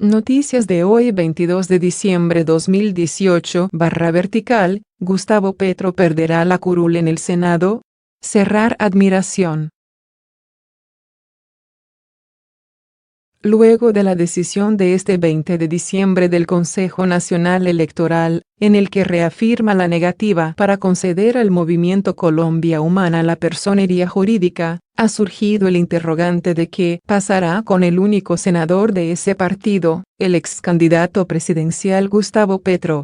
Noticias de hoy 22 de diciembre 2018 /vertical, Gustavo Petro perderá la curul en el Senado. Cerrar admiración. Luego de la decisión de este 20 de diciembre del Consejo Nacional Electoral, en el que reafirma la negativa para conceder al Movimiento Colombia Humana la personería jurídica, ha surgido el interrogante de qué pasará con el único senador de ese partido, el ex candidato presidencial Gustavo Petro.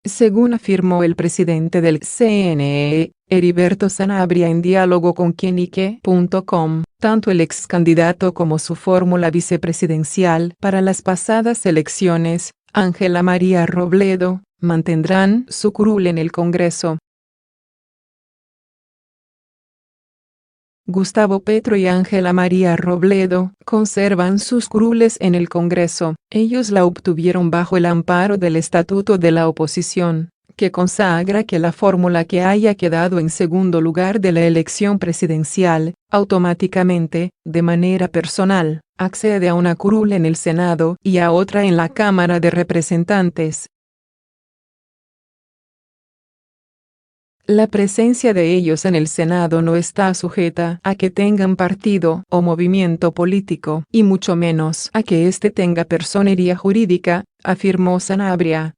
Según afirmó el presidente del CNE, Heriberto Sanabria en diálogo con Quienique.com, tanto el ex candidato como su fórmula vicepresidencial para las pasadas elecciones, Ángela María Robledo, mantendrán su curul en el Congreso. Gustavo Petro y Ángela María Robledo conservan sus curules en el Congreso. Ellos la obtuvieron bajo el amparo del Estatuto de la Oposición, que consagra que la fórmula que haya quedado en segundo lugar de la elección presidencial, automáticamente, de manera personal, accede a una curul en el Senado y a otra en la Cámara de Representantes. La presencia de ellos en el Senado no está sujeta a que tengan partido o movimiento político, y mucho menos a que éste tenga personería jurídica, afirmó Sanabria.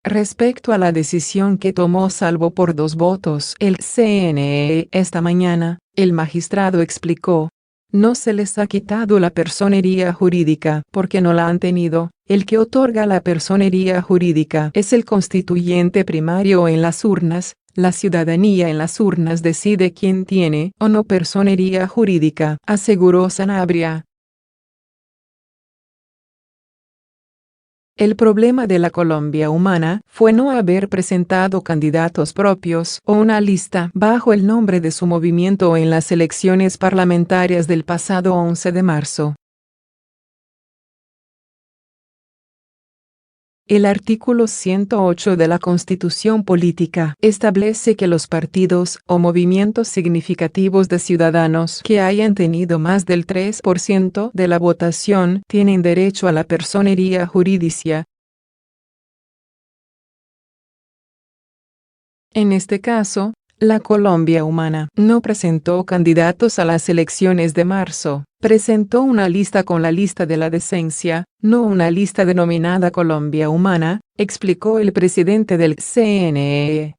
Respecto a la decisión que tomó salvo por 2 votos el CNE esta mañana, el magistrado explicó: no se les ha quitado la personería jurídica porque no la han tenido. El que otorga la personería jurídica es el constituyente primario en las urnas. La ciudadanía en las urnas decide quién tiene o no personería jurídica, aseguró Sanabria. El problema de la Colombia Humana fue no haber presentado candidatos propios o una lista bajo el nombre de su movimiento en las elecciones parlamentarias del pasado 11 de marzo. El artículo 108 de la Constitución Política establece que los partidos o movimientos significativos de ciudadanos que hayan tenido más del 3% de la votación tienen derecho a la personería jurídica. En este caso, la Colombia Humana no presentó candidatos a las elecciones de marzo, presentó una lista con la lista de la decencia, no una lista denominada Colombia Humana, explicó el presidente del CNE.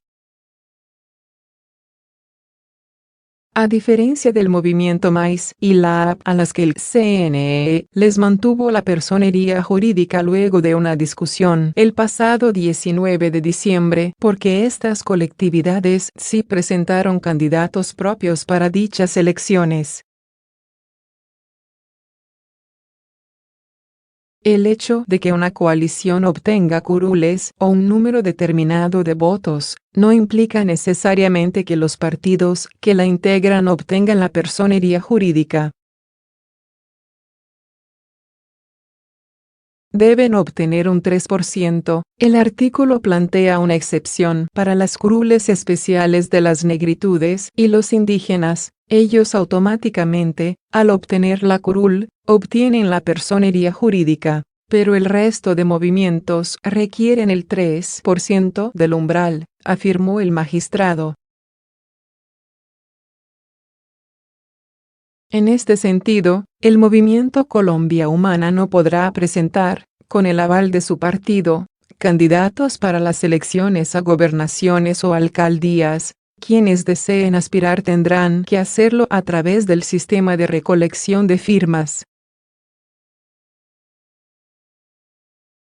A diferencia del movimiento MAIS y la AP, a las que el CNE les mantuvo la personería jurídica luego de una discusión el pasado 19 de diciembre, porque estas colectividades sí presentaron candidatos propios para dichas elecciones. El hecho de que una coalición obtenga curules o un número determinado de votos, no implica necesariamente que los partidos que la integran obtengan la personería jurídica. Deben obtener un 3%. El artículo plantea una excepción para las curules especiales de las negritudes y los indígenas. Ellos automáticamente, al obtener la curul, obtienen la personería jurídica, pero el resto de movimientos requieren el 3% del umbral, afirmó el magistrado. En este sentido, el Movimiento Colombia Humana no podrá presentar, con el aval de su partido, candidatos para las elecciones a gobernaciones o alcaldías. Quienes deseen aspirar tendrán que hacerlo a través del sistema de recolección de firmas.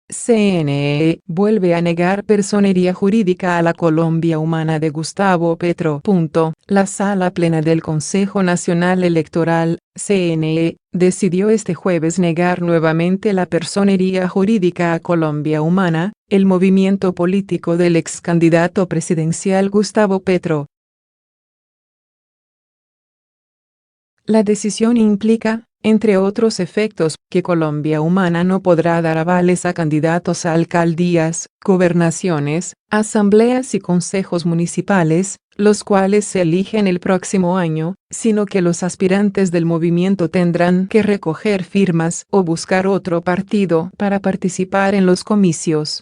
CNE vuelve a negar personería jurídica a la Colombia Humana de Gustavo Petro. La Sala Plena del Consejo Nacional Electoral, CNE, decidió este jueves negar nuevamente la personería jurídica a Colombia Humana, el movimiento político del ex candidato presidencial Gustavo Petro. La decisión implica, entre otros efectos, que Colombia Humana no podrá dar avales a candidatos a alcaldías, gobernaciones, asambleas y consejos municipales, los cuales se eligen el próximo año, sino que los aspirantes del movimiento tendrán que recoger firmas o buscar otro partido para participar en los comicios.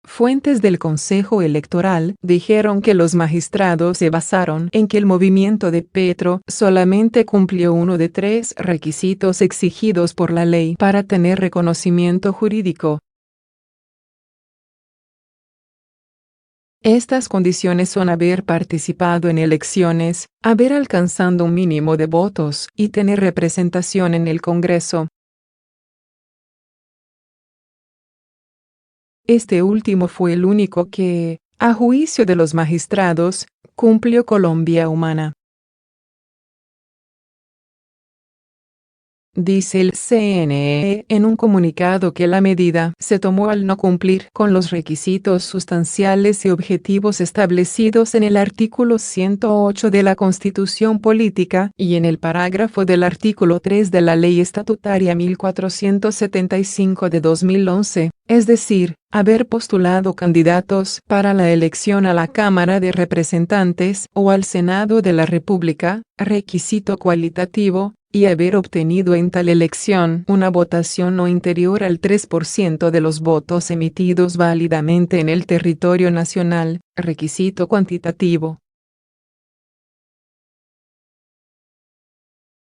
Fuentes del Consejo Electoral dijeron que los magistrados se basaron en que el movimiento de Petro solamente cumplió uno de 3 requisitos exigidos por la ley para tener reconocimiento jurídico. Estas condiciones son haber participado en elecciones, haber alcanzado un mínimo de votos y tener representación en el Congreso. Este último fue el único que, a juicio de los magistrados, cumplió Colombia Humana. Dice el CNE en un comunicado que la medida se tomó al no cumplir con los requisitos sustanciales y objetivos establecidos en el artículo 108 de la Constitución Política y en el parágrafo del artículo 3 de la Ley Estatutaria 1475 de 2011, es decir, haber postulado candidatos para la elección a la Cámara de Representantes o al Senado de la República, requisito cualitativo, y haber obtenido en tal elección una votación no inferior al 3% de los votos emitidos válidamente en el territorio nacional, requisito cuantitativo.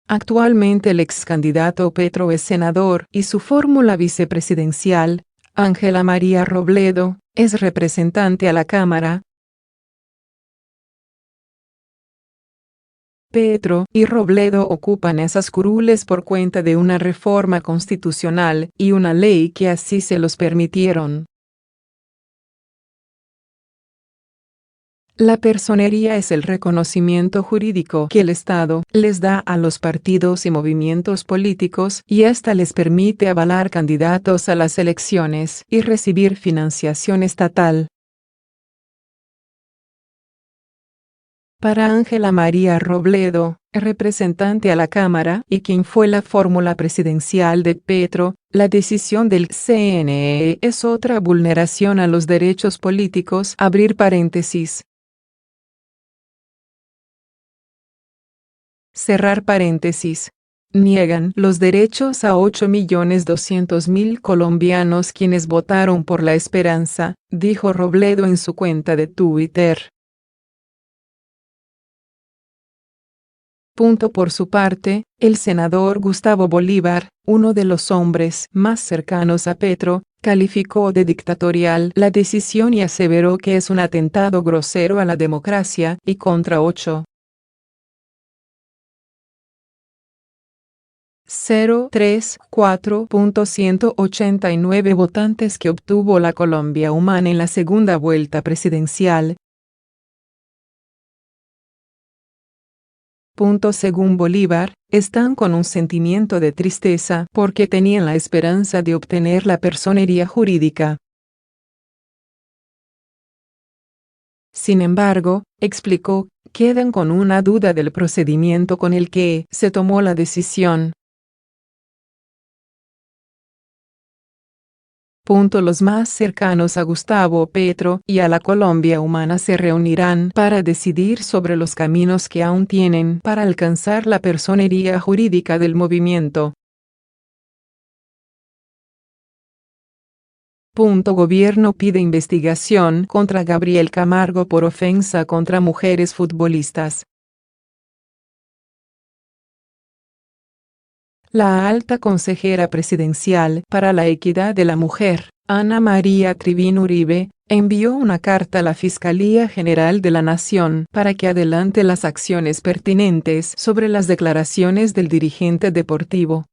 Actualmente el ex candidato Petro es senador y su fórmula vicepresidencial, Ángela María Robledo, es representante a la Cámara. Petro y Robledo ocupan esas curules por cuenta de una reforma constitucional y una ley que así se los permitieron. La personería es el reconocimiento jurídico que el Estado les da a los partidos y movimientos políticos y ésta les permite avalar candidatos a las elecciones y recibir financiación estatal. Para Ángela María Robledo, representante a la Cámara y quien fue la fórmula presidencial de Petro, la decisión del CNE es otra vulneración a los derechos políticos. Abrir paréntesis. Cerrar paréntesis. Niegan los derechos a 8.200.000 colombianos quienes votaron por la esperanza, dijo Robledo en su cuenta de Twitter. Por su parte, el senador Gustavo Bolívar, uno de los hombres más cercanos a Petro, calificó de dictatorial la decisión y aseveró que es un atentado grosero a la democracia y contra 8.034.189 votantes que obtuvo la Colombia Humana en la segunda vuelta presidencial. Según Bolívar, están con un sentimiento de tristeza porque tenían la esperanza de obtener la personería jurídica. Sin embargo, explicó, quedan con una duda del procedimiento con el que se tomó la decisión. Los más cercanos a Gustavo Petro y a la Colombia Humana se reunirán para decidir sobre los caminos que aún tienen para alcanzar la personería jurídica del movimiento. Gobierno pide investigación contra Gabriel Camargo por ofensa contra mujeres futbolistas. La alta consejera presidencial para la equidad de la mujer, Ana María Trivín Uribe, envió una carta a la Fiscalía General de la Nación para que adelante las acciones pertinentes sobre las declaraciones del dirigente deportivo.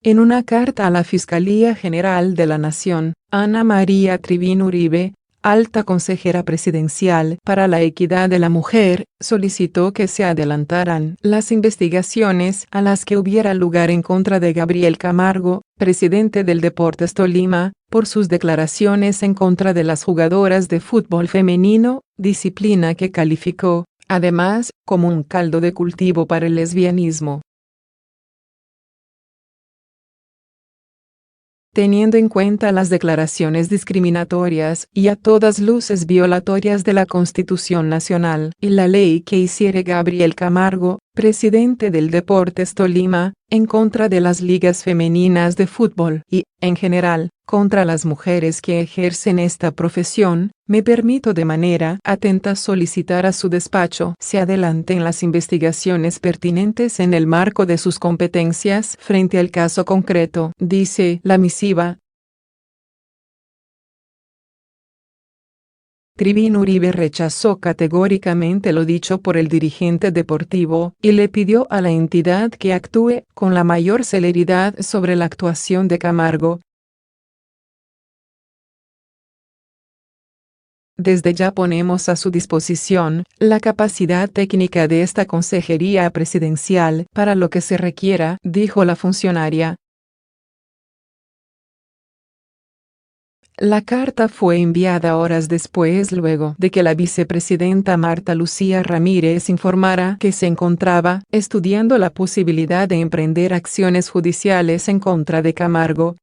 En una carta a la Fiscalía General de la Nación, Ana María Trivín Uribe alta consejera presidencial para la equidad de la mujer, solicitó que se adelantaran las investigaciones a las que hubiera lugar en contra de Gabriel Camargo, presidente del Deportes Tolima, por sus declaraciones en contra de las jugadoras de fútbol femenino, disciplina que calificó, además, como un caldo de cultivo para el lesbianismo. Teniendo en cuenta las declaraciones discriminatorias y a todas luces violatorias de la Constitución Nacional y la ley que hiciere Gabriel Camargo, presidente del Deportes Tolima, en contra de las ligas femeninas de fútbol y, en general, contra las mujeres que ejercen esta profesión, me permito de manera atenta solicitar a su despacho se adelanten las investigaciones pertinentes en el marco de sus competencias frente al caso concreto, dice la misiva. Trivín Uribe rechazó categóricamente lo dicho por el dirigente deportivo y le pidió a la entidad que actúe con la mayor celeridad sobre la actuación de Camargo. Desde ya ponemos a su disposición la capacidad técnica de esta Consejería Presidencial para lo que se requiera, dijo la funcionaria. La carta fue enviada horas después luego de que la vicepresidenta Marta Lucía Ramírez informara que se encontraba estudiando la posibilidad de emprender acciones judiciales en contra de Camargo.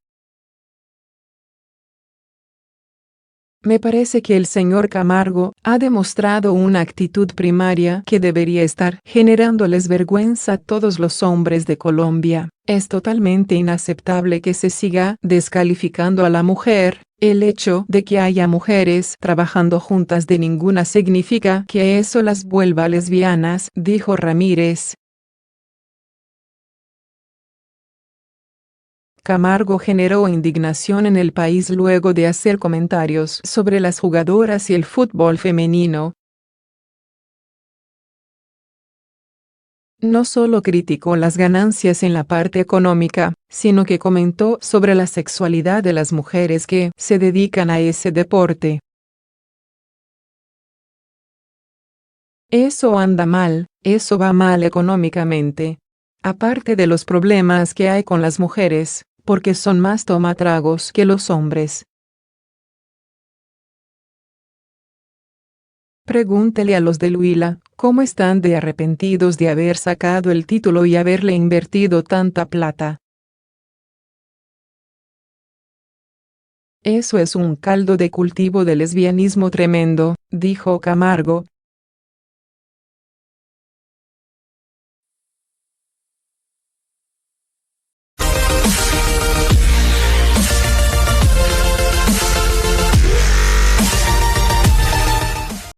Me parece que el señor Camargo ha demostrado una actitud primaria que debería estar generándoles vergüenza a todos los hombres de Colombia. Es totalmente inaceptable que se siga descalificando a la mujer. El hecho de que haya mujeres trabajando juntas de ninguna significa que eso las vuelva lesbianas, dijo Ramírez. Camargo generó indignación en el país luego de hacer comentarios sobre las jugadoras y el fútbol femenino. No solo criticó las ganancias en la parte económica, sino que comentó sobre la sexualidad de las mujeres que se dedican a ese deporte. Eso anda mal, eso va mal económicamente. Aparte de los problemas que hay con las mujeres, porque son más tomatragos que los hombres. Pregúntele a los del Huila, cómo están de arrepentidos de haber sacado el título y haberle invertido tanta plata. Eso es un caldo de cultivo de lesbianismo tremendo, dijo Camargo,